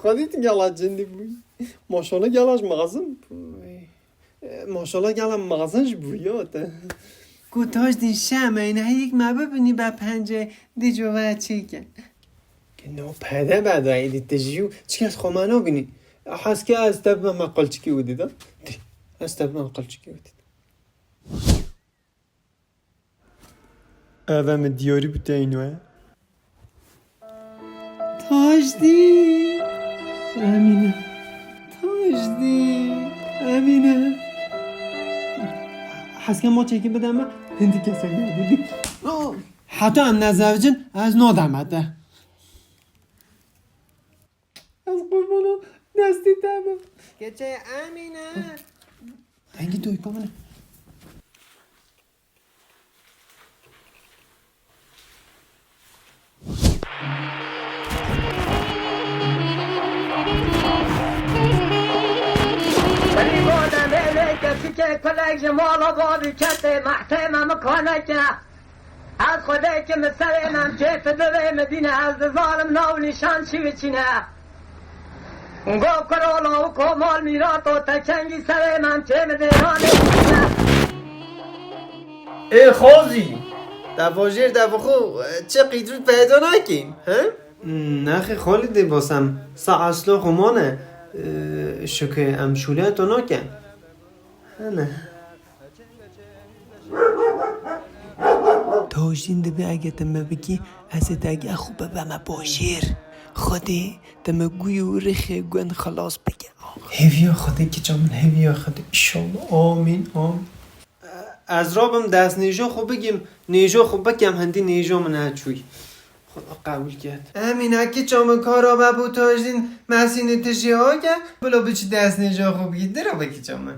خودت گلا جندی بوی ماشاءالله گلاش مغازم ماشاءالله گلا مغازنش بویات کوتاش دین شمه اینه یک مبه بینی با پنجه دی جوه چیکن که نو پده بعد ایدی تجیو چی از خمانا بینی حس که از تب ما قلچکی بودی دا از تب ما قلچکی بودی اوه دیاری بوده اینوه تاجدی امینه تاجدی امینه حس که ما چکی بدم هندی کسک نبودی حتی هم نزوجن از نادمده از قربانو دستی تمام گچه امینه هنگی دوی پامنه ولی بودم بیلی کسی که کلک جمال بابی کتی محتیمه مکانه که از خودی که مثلینم که فدوی مدینه از ظالم نو نشان چی بچینه گو کرولا و کمال میرات و تکنگی سلیمم که مدینانه ای خوزی دواجر دواخو چه قیدرود پیدا نکیم نخی خالی باسم سا اصلا خمانه شکه امشوله تو نکن نه تاجین دبی اگه تمه بگی از دگه خوبه بمه باشیر خودی تمه گوی و رخی گوند خلاص بگه هیویا خودی که جامن هیویا خودی ایشالله آمین آمین از رابم دست نیجا خوب بگیم نیجا خوب بگم هندی نیجا من هچوی خدا قبول کرد امین اکی چام کارا ببو تاجدین مسین تشی ها کرد بلا بچی دست نیجا خوب بگید درا بکی چامه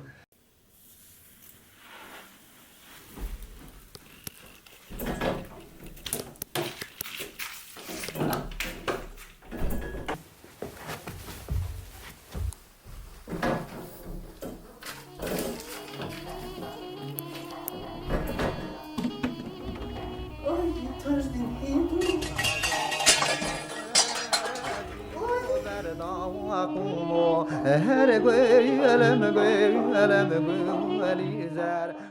هر گوی علم گوی علم گوی علی زر